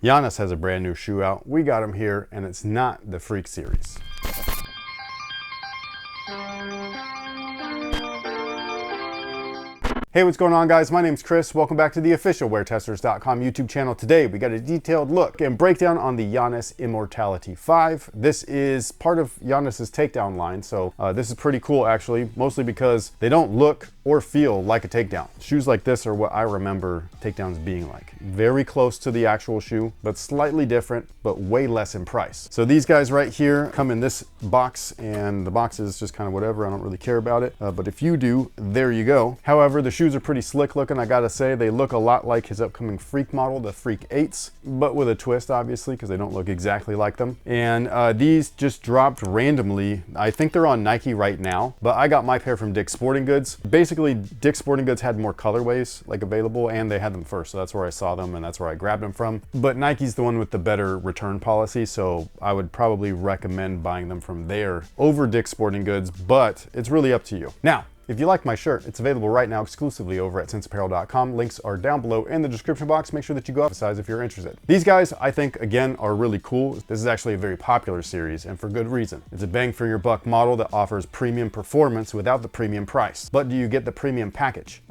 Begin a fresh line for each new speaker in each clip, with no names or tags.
Giannis has a brand new shoe out. We got him here, and it's not the Freak series. Hey, what's going on, guys? My name's Chris. Welcome back to the official WearTesters.com YouTube channel. Today, we got a detailed look and breakdown on the Giannis Immortality 5. This is part of Giannis's takedown line, so this is pretty cool, actually, mostly because they don't look or feel like a takedown. Shoes like this are what I remember takedowns being like. Very close to the actual shoe, but slightly different, but way less in price. So these guys right here come in this box, and the box is just kind of whatever. I don't really care about it, but if you do, there you go. However, the shoes are pretty slick looking. I gotta say, they look a lot like his upcoming Freak model, the Freak 8s, but with a twist, obviously, because they don't look exactly like them. And these just dropped randomly. I think they're on Nike right now, but I got my pair from Dick's Sporting Goods. Basically, Dick's Sporting Goods had more colorways like available, and they had them first, so that's where I saw them and that's where I grabbed them from. But Nike's the one with the better return policy, so I would probably recommend buying them from there over Dick's Sporting Goods, but it's really up to you. Now, if you like my shirt, it's available right now exclusively over at senseapparel.com. Links are down below in the description box. Make sure that you go up a size if you're interested. These guys, I think, again, are really cool. This is actually a very popular series, and for good reason. It's a bang for your buck model that offers premium performance without the premium price. But do you get the premium package?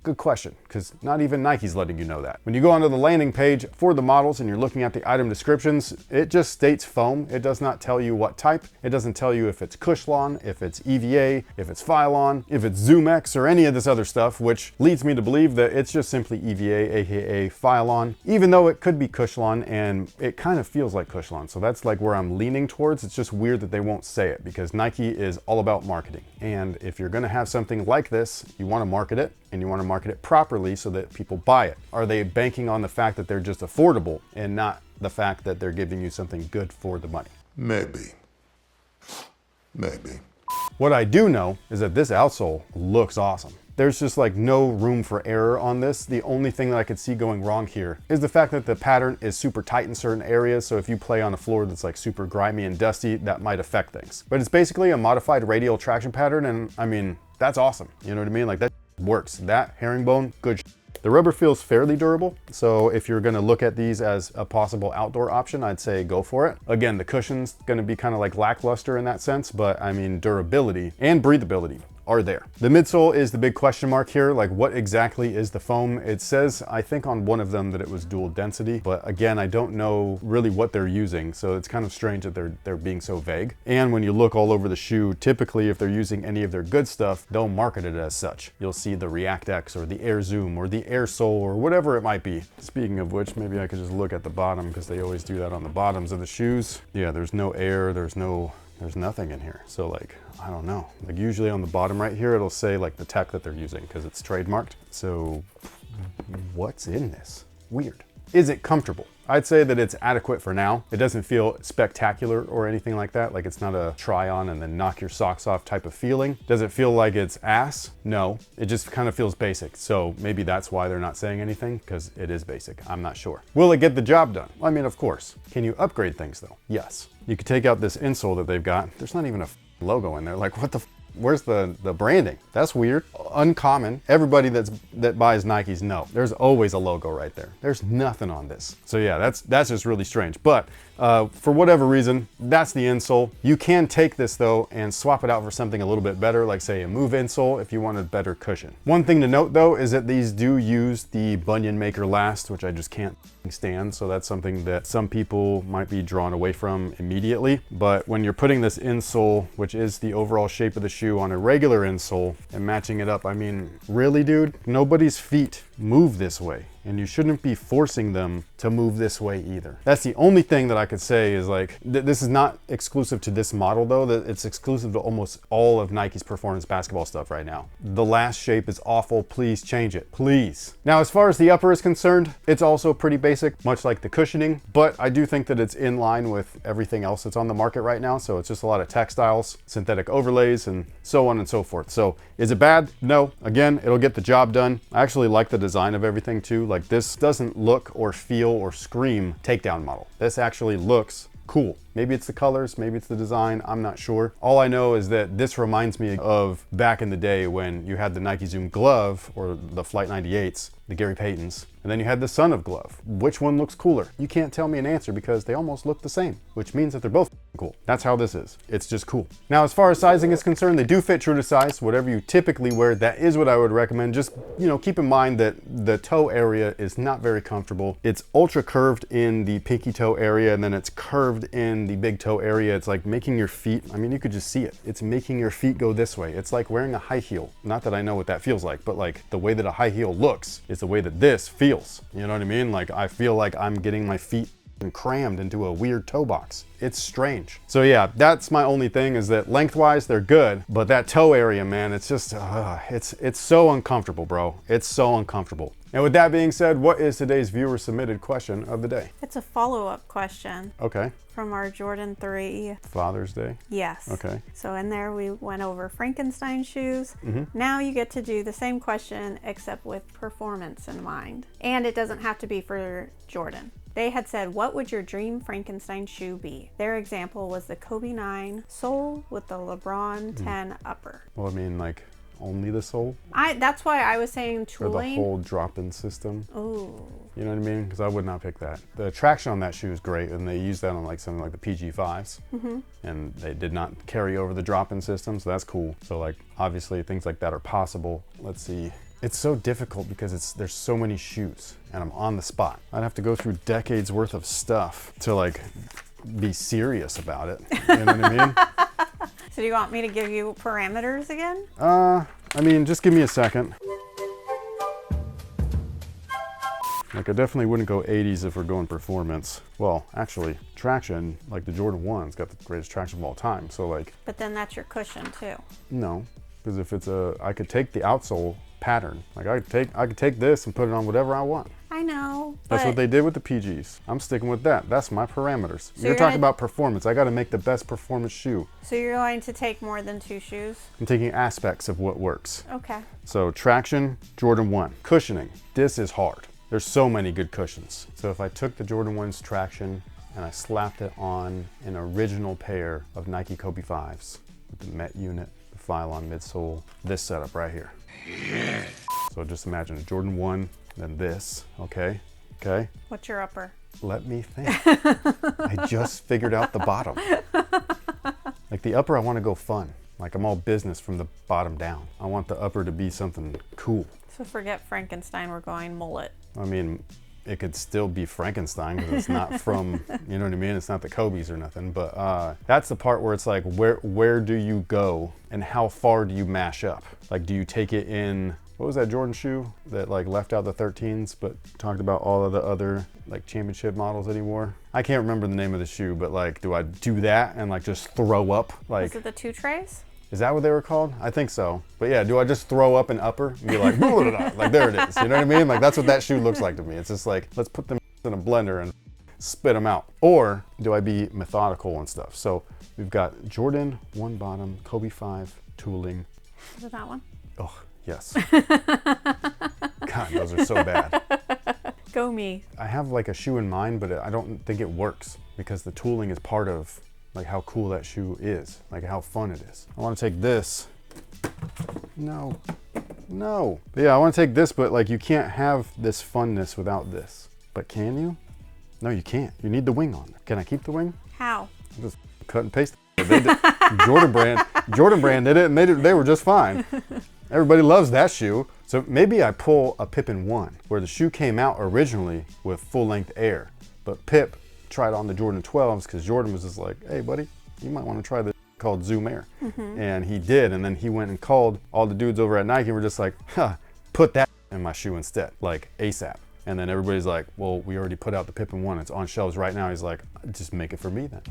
Good question, because not even Nike's letting you know that. When you go onto the landing page for the models and you're looking at the item descriptions, it just states foam. It does not tell you what type. It doesn't tell you if it's Cushlon, if it's EVA, if it's Phylon, if it's ZoomX, or any of this other stuff, which leads me to believe that it's just simply EVA, aka Phylon, even though it could be Cushlon, and it kind of feels like Cushlon. So that's like where I'm leaning towards. It's just weird that they won't say it, because Nike is all about marketing. And if you're gonna have something like this, you wanna market it, and you wanna market it properly so that people buy it. Are they banking on the fact that they're just affordable and not the fact that they're giving you something good for the money?
Maybe.
What I do know is that this outsole looks awesome. There's just like no room for error on this. The only thing that I could see going wrong here is the fact that the pattern is super tight in certain areas. So if you play on a floor that's like super grimy and dusty, that might affect things. But it's basically a modified radial traction pattern. And I mean, that's awesome. You know what I mean? Like, that works. That herringbone, good. The rubber feels fairly durable, so if you're gonna look at these as a possible outdoor option, I'd say go for it. Again, the cushion's gonna be kind of like lackluster in that sense, but I mean, durability and breathability are there. The midsole is the big question mark here. Like, what exactly is the foam? It says, I think on one of them, that it was dual density, but again, I don't know really what they're using, so it's kind of strange that they're being so vague. And when you look all over the shoe, typically if they're using any of their good stuff, they'll market it as such. You'll see the React X or the Air Zoom or the Air Sole or whatever it might be. Speaking of which, maybe I could just look at the bottom, because they always do that on the bottoms of the shoes. Yeah, there's no air, there's nothing in here. So like, I don't know. Like, usually on the bottom right here, it'll say like the tech that they're using, because it's trademarked. So what's in this? Weird. Is it comfortable? I'd say that it's adequate for now. It doesn't feel spectacular or anything like that. Like, it's not a try on and then knock your socks off type of feeling. Does it feel like it's ass? No, it just kind of feels basic. So maybe that's why they're not saying anything, because it is basic. I'm not sure. Will it get the job done? I mean, of course. Can you upgrade things though? Yes. You could take out this insole that they've got. There's not even a logo in there. Like, what the where's the branding? That's weird. Uncommon. Everybody that buys Nikes know there's always a logo right there. There's nothing on this. So yeah, that's just really strange. But for whatever reason, that's the insole. You can take this though and swap it out for something a little bit better, like say a Move insole, if you want a better cushion. One thing to note though is that these do use the bunion maker last, which I just can't stand. So that's something that some people might be drawn away from immediately. But when you're putting this insole, which is the overall shape of the shoe, on a regular insole and matching it up, I mean, really, dude? Nobody's feet move this way, and you shouldn't be forcing them to move this way either. That's the only thing that I could say is like, this is not exclusive to this model though, that it's exclusive to almost all of Nike's performance basketball stuff right now. The last shape is awful. Please change it, please. Now, as far as the upper is concerned, it's also pretty basic, much like the cushioning, but I do think that it's in line with everything else that's on the market right now. So it's just a lot of textiles, synthetic overlays, and so on and so forth. So is it bad? No. Again, it'll get the job done. I actually like the design of everything too. Like, this doesn't look or feel or scream takedown model. This actually looks cool. Maybe it's the colors, maybe it's the design, I'm not sure. All I know is that this reminds me of back in the day when you had the Nike Zoom glove or the Flight 98s, the Gary Paytons. And then you had the Son of glove. Which one looks cooler? You can't tell me an answer because they almost look the same, which means that they're both cool. That's how this is. It's just cool. Now, as far as sizing is concerned, they do fit true to size. Whatever you typically wear, that is what I would recommend. Just, you know, keep in mind that the toe area is not very comfortable. It's ultra curved in the pinky toe area, and then it's curved in the big toe area. It's like making your feet, I mean, you could just see it. It's making your feet go this way. It's like wearing a high heel. Not that I know what that feels like, but like the way that a high heel looks is the way that this feels. You know what I mean? Like I feel like I'm getting my feet crammed into a weird toe box. It's strange. So yeah, that's my only thing, is that lengthwise they're good, but that toe area, man, it's just, it's so uncomfortable, bro. It's so uncomfortable. And with that being said, what is today's viewer submitted question of the day?
It's a follow-up question.
Okay.
From our Jordan 3.
Father's Day?
Yes.
Okay.
So in there we went over Frankenstein shoes. Now you get to do the same question except with performance in mind. And it doesn't have to be for Jordan. They had said, what would your dream Frankenstein shoe be? Their example was the Kobe 9 sole with the LeBron 10 upper.
Well, I mean, like, only the sole?
That's why I was saying tooling.
Or the whole drop-in system?
Ooh.
You know what I mean? Because I would not pick that. The traction on that shoe is great, and they use that on like something like the PG5s. And they did not carry over the drop-in system, so that's cool. So like, obviously things like that are possible. Let's see. It's so difficult because there's so many shoes and I'm on the spot. I'd have to go through decades worth of stuff to like be serious about it. You know what I mean?
So do you want me to give you parameters again?
I mean, just give me a second. Like I definitely wouldn't go 80s if we're going performance. Well, actually, traction, like the Jordan 1's got the greatest traction of all time. So like.
But then that's your cushion too.
No, because if it's I could take the outsole pattern. Like I could take this and put it on whatever I want.
I know.
That's what they did with the PGs. I'm sticking with that. That's my parameters.
So
you're talking about performance. I got to make the best performance shoe.
So you're going to take more than 2 shoes?
I'm taking aspects of what works.
Okay.
So traction, Jordan 1. Cushioning. This is hard. There's so many good cushions. So if I took the Jordan 1's traction and I slapped it on an original pair of Nike Kobe 5s with the Met unit, the Phylon midsole, this setup right here. So just imagine a Jordan 1, then this, okay? Okay?
What's your upper?
Let me think. I just figured out the bottom. Like the upper, I want to go fun. Like I'm all business from the bottom down. I want the upper to be something cool.
So forget Frankenstein, we're going mullet.
I mean, it could still be Frankenstein because it's not from, you know what I mean? It's not the Kobe's or nothing, but that's the part where it's like, where do you go and how far do you mash up? Like, do you take it in, what was that Jordan shoe that like left out the 13s, but talked about all of the other like championship models anymore? I can't remember the name of the shoe, but like, do I do that and like just throw up? Like,
is it the 2 trays?
Is that what they were called? I think so. But yeah, do I just throw up an upper and be like, like there it is, you know what I mean? Like that's what that shoe looks like to me. It's just like, let's put them in a blender and spit them out. Or do I be methodical and stuff? So we've got Jordan 1 bottom, Kobe 5 tooling.
Is it that one?
Oh, yes. God, those are so bad.
Go me.
I have like a shoe in mind, but I don't think it works because the tooling is part of like how cool that shoe is, like how fun it is. I want to take this. No. But yeah, I want to take this, but like you can't have this funness without this. But can you? No, you can't. You need the wing on. Can I keep the wing?
How?
I'll just cut and paste. They did. Jordan brand did it, and they were just fine. Everybody loves that shoe. So maybe I pull a Pippen 1, where the shoe came out originally with full-length air, but Pip tried on the Jordan 12s because Jordan was just like, hey buddy, you might want to try this called Zoom Air. And he did, and then he went and called all the dudes over at Nike and were just like, put that in my shoe instead, like ASAP. And then everybody's like, well, we already put out the Pippen 1, it's on shelves right now. He's like, just make it for me then.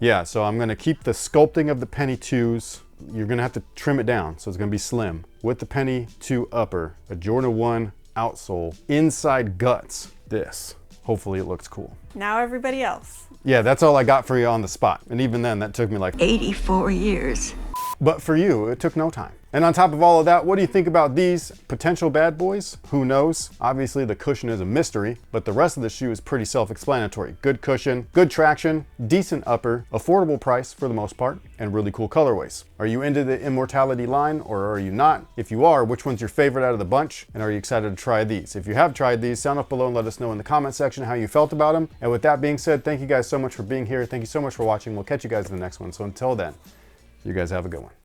Yeah, so I'm gonna keep the sculpting of the Penny 2s. You're gonna have to trim it down, so it's gonna be slim. With the Penny 2 upper, a Jordan 1 outsole, inside guts, this. Hopefully it looks cool.
Now everybody else.
Yeah, that's all I got for you on the spot. And even then, that took me like
84 years.
But for you, it took no time. And on top of all of that, what do you think about these potential bad boys? Who knows? Obviously the cushion is a mystery, but the rest of the shoe is pretty self-explanatory. Good cushion, good traction, decent upper, affordable price for the most part, and really cool colorways. Are you into the Immortality line or are you not? If you are, which one's your favorite out of the bunch? And are you excited to try these? If you have tried these, sound off below and let us know in the comment section how you felt about them. And with that being said, thank you guys so much for being here. Thank you so much for watching. We'll catch you guys in the next one. So until then, you guys have a good one.